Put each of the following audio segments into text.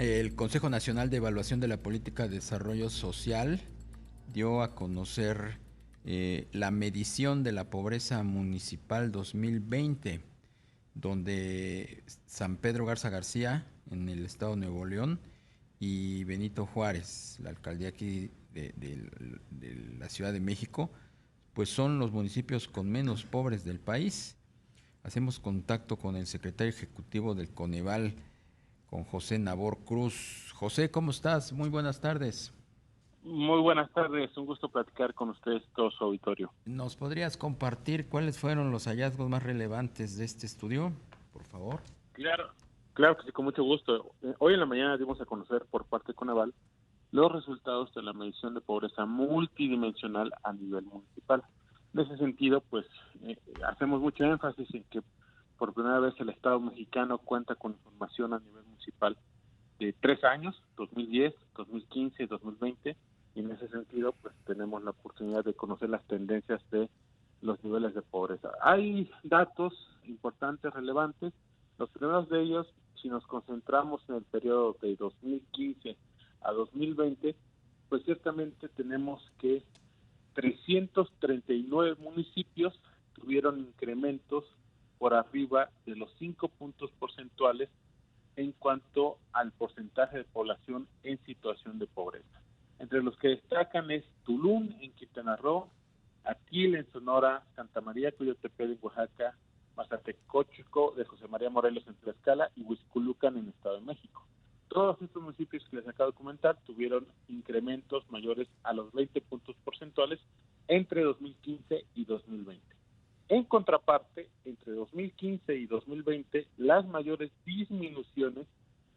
El Consejo Nacional de Evaluación de la Política de Desarrollo Social dio a conocer la medición de la pobreza municipal 2020, donde San Pedro Garza García, en el estado de Nuevo León, y Benito Juárez, la alcaldía aquí de la Ciudad de México, pues son los municipios con menos pobres del país. Hacemos contacto con el secretario ejecutivo del Coneval, con José Nabor Cruz. José, ¿cómo estás? Muy buenas tardes. Muy buenas tardes, un gusto platicar con ustedes, todo su auditorio. ¿Nos podrías compartir cuáles fueron los hallazgos más relevantes de este estudio, por favor? Claro, claro que sí, con mucho gusto. Hoy en la mañana dimos a conocer por parte de Coneval los resultados de la medición de pobreza multidimensional a nivel municipal. En ese sentido, pues hacemos mucho énfasis en que por primera vez el Estado mexicano cuenta con información a nivel municipal de 3 años, 2010, 2015 y 2020, y en ese sentido pues tenemos la oportunidad de conocer las tendencias de los niveles de pobreza. Hay datos importantes, relevantes. Los primeros de ellos, si nos concentramos en el periodo de 2015 a 2020, pues ciertamente tenemos que 339 municipios tuvieron incrementos por arriba de los 5 puntos porcentuales en cuanto al porcentaje de población en situación de pobreza. Entre los que destacan es Tulum en Quintana Roo, Atil en Sonora, Santa María Coyotepec en Oaxaca, Mazatecochico de José María Morelos en Tlaxcala y Huixculucan en el Estado de México. Todos estos municipios que les acabo de comentar tuvieron incrementos mayores a los 20 puntos porcentuales entre 2015 y 2020. En contraparte, entre 2015 y 2020, las mayores disminuciones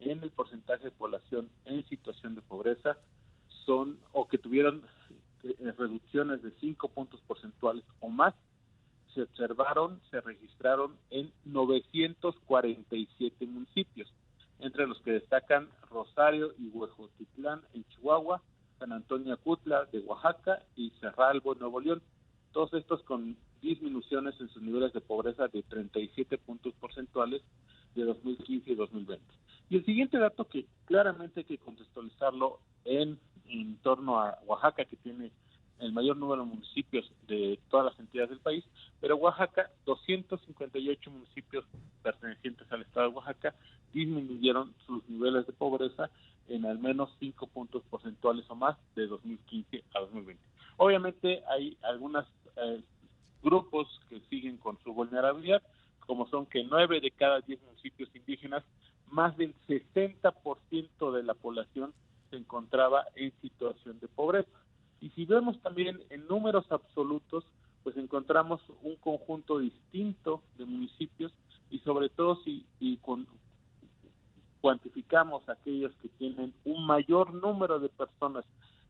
en el porcentaje de población en situación de pobreza son, o que tuvieron reducciones de 5 puntos porcentuales o más, se registraron en 947 municipios, entre los que destacan Rosario y Huejotitlán en Chihuahua, San Antonio Acutla de Oaxaca y Cerralbo, Nuevo León. Todos estos con disminuciones en sus niveles de pobreza de 37 puntos porcentuales de 2015 y 2020. Y el siguiente dato que claramente hay que contextualizarlo en torno a Oaxaca, que tiene el mayor número de municipios de todas las entidades del país, pero Oaxaca, 258 municipios pertenecientes al estado de Oaxaca disminuyeron sus niveles de pobreza en al menos 5 puntos porcentuales o más de 2015 a 2020. Obviamente hay algunos grupos que siguen con su vulnerabilidad, como son que 9 de cada 10 municipios indígenas, más del 60% de la población se encontraba en situación de pobreza. Y si vemos también en números absolutos, pues encontramos un conjunto distinto de municipios y sobre todo si cuantificamos aquellos que tienen un mayor número de personas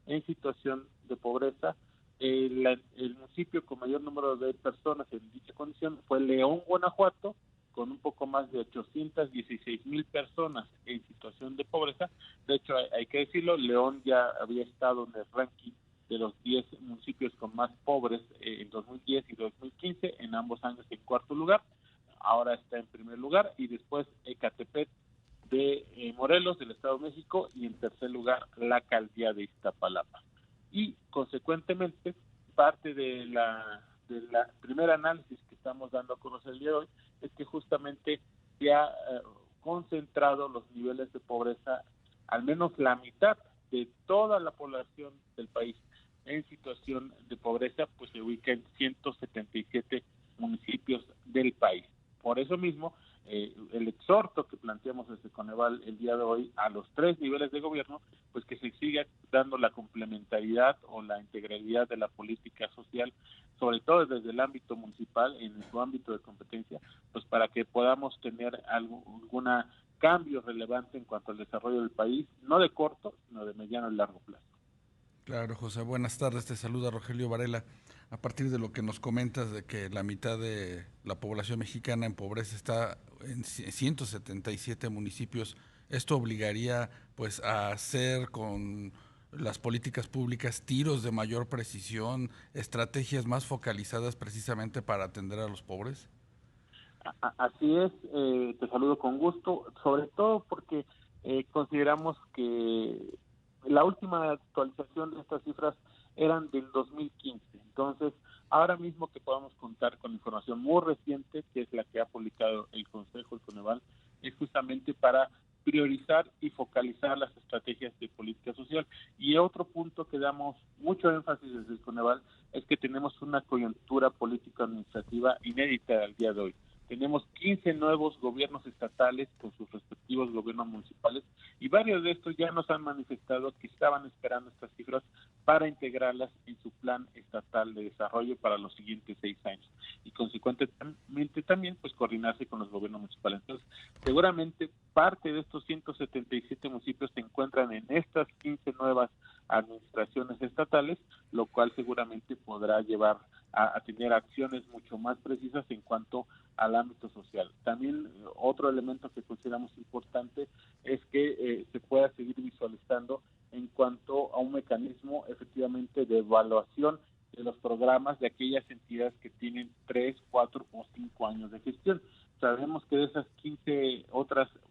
en situación de pobreza, el municipio con mayor número de personas en dicha condición fue León, Guanajuato, con un poco más de 816,000 personas en situación de pobreza. De hecho, hay que decirlo, León ya había estado en el ranking de los 10 municipios con más pobres en 2010 y 2015, en ambos años en cuarto lugar, ahora está en primer lugar, y después Ecatepec de Morelos, del Estado de México, y en tercer lugar la alcaldía de Iztapalapa. Y consecuentemente, parte de la primer análisis que estamos dando a conocer el día de hoy es que justamente se ha concentrado los niveles de pobreza, al menos la mitad de toda la población del país en situación de pobreza, pues se ubica en 177 municipios del país. Por eso mismo, el exhorto que planteamos desde Coneval el día de hoy a los tres niveles de gobierno, pues que se siga dando la complementariedad o la integralidad de la política social, sobre todo desde el ámbito municipal, en su ámbito de competencia, pues para que podamos tener alguna cambio relevante en cuanto al desarrollo del país, no de corto, sino de mediano y largo plazo. Claro, José, buenas tardes, te saluda Rogelio Varela. A partir de lo que nos comentas de que la mitad de la población mexicana en pobreza está en 177 municipios, esto obligaría pues a hacer con las políticas públicas tiros de mayor precisión, estrategias más focalizadas precisamente para atender a los pobres. Así es, te saludo con gusto, sobre todo porque consideramos que la última actualización de estas cifras eran del 2015. Entonces, ahora mismo que podamos contar con información muy reciente, que es la que ha publicado el Consejo, el Coneval, es justamente para priorizar y focalizar las estrategias de política social. Y otro punto que damos mucho énfasis desde el Coneval es que tenemos una coyuntura política administrativa inédita al día de hoy. Tenemos 15 nuevos gobiernos estatales con sus respectivos gobiernos municipales y varios de estos ya nos han manifestado que estaban esperando estas cifras para integrarlas en su plan estatal de desarrollo para los siguientes 6 años y consecuentemente también pues coordinarse con los gobiernos municipales. Entonces, seguramente parte de estos 177 municipios se encuentran en estas 15 nuevas administraciones estatales, lo cual seguramente podrá llevar a tener acciones mucho más precisas en cuanto al ámbito social. También otro elemento que consideramos importante es que se pueda seguir visualizando en cuanto a un mecanismo efectivamente de evaluación de los programas de aquellas entidades que tienen 3, 4 o 5 años de gestión. Sabemos que de esas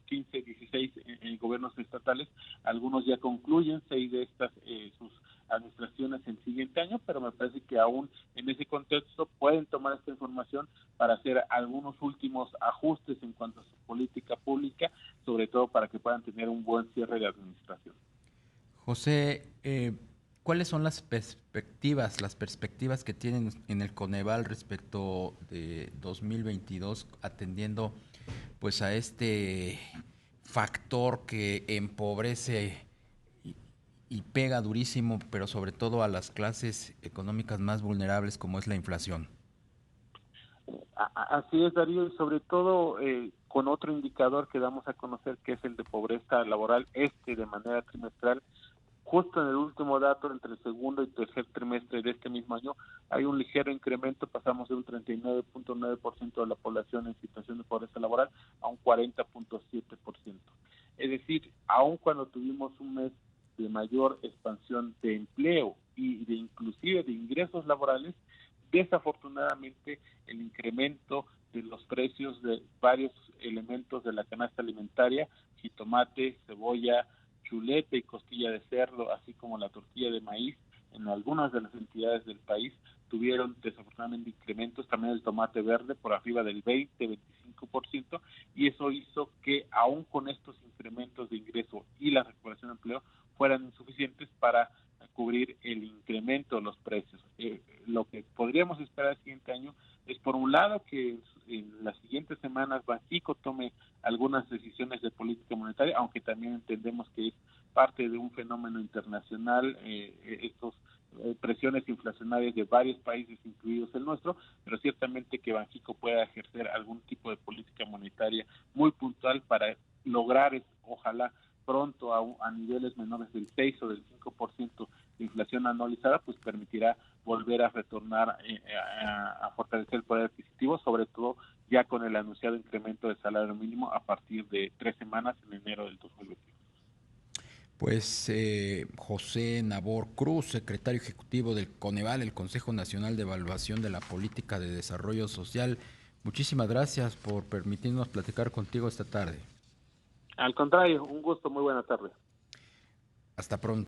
16 gobiernos estatales, algunos ya concluyen, 6 de estas sus administraciones el siguiente año, pero me parece que aún en ese contexto pueden tomar esta información para hacer algunos últimos ajustes en cuanto a su política pública, sobre todo para que puedan tener un buen cierre de administración. José, ¿cuáles son las perspectivas que tienen en el Coneval respecto de 2022, atendiendo pues a este factor que empobrece y pega durísimo, pero sobre todo a las clases económicas más vulnerables como es la inflación? Así es, Darío, y sobre todo con otro indicador que damos a conocer, que es el de pobreza laboral, de manera trimestral. Justo en el último dato, entre el segundo y tercer trimestre de este mismo año, hay un ligero incremento, pasamos de un 39.9% de la población en situación de pobreza laboral a un 40.7%. Es decir, aun cuando tuvimos un mes de mayor expansión de empleo y de inclusive de ingresos laborales, desafortunadamente el incremento de los precios de varios elementos de la canasta alimentaria, jitomate, cebolla, chuleta y costilla de cerdo, así como la tortilla de maíz, en algunas de las entidades del país tuvieron desafortunadamente incrementos, también el tomate verde por arriba del 20-25%, y eso hizo que aún con estos incrementos de ingreso y la recuperación de empleo fueran insuficientes para cubrir el incremento de los precios. Lo que podríamos esperar el siguiente año es, por un lado, que en las siguientes semanas Banxico tome algunas decisiones de política monetaria, aunque también entendemos que es parte de un fenómeno internacional, estos presiones inflacionarias de varios países, incluidos el nuestro, pero ciertamente que Banxico pueda ejercer algún tipo de política monetaria muy puntual para lograr, ojalá, pronto a niveles menores del 6 o del 5% de inflación anualizada, pues permitirá volver a retornar a fortalecer el poder adquisitivo, sobre todo ya con el anunciado incremento del salario mínimo a partir de 3 semanas en enero del 2021. Pues José Nabor Cruz, secretario ejecutivo del Coneval, el Consejo Nacional de Evaluación de la Política de Desarrollo Social, muchísimas gracias por permitirnos platicar contigo esta tarde. Al contrario, un gusto, muy buena tarde. Hasta pronto.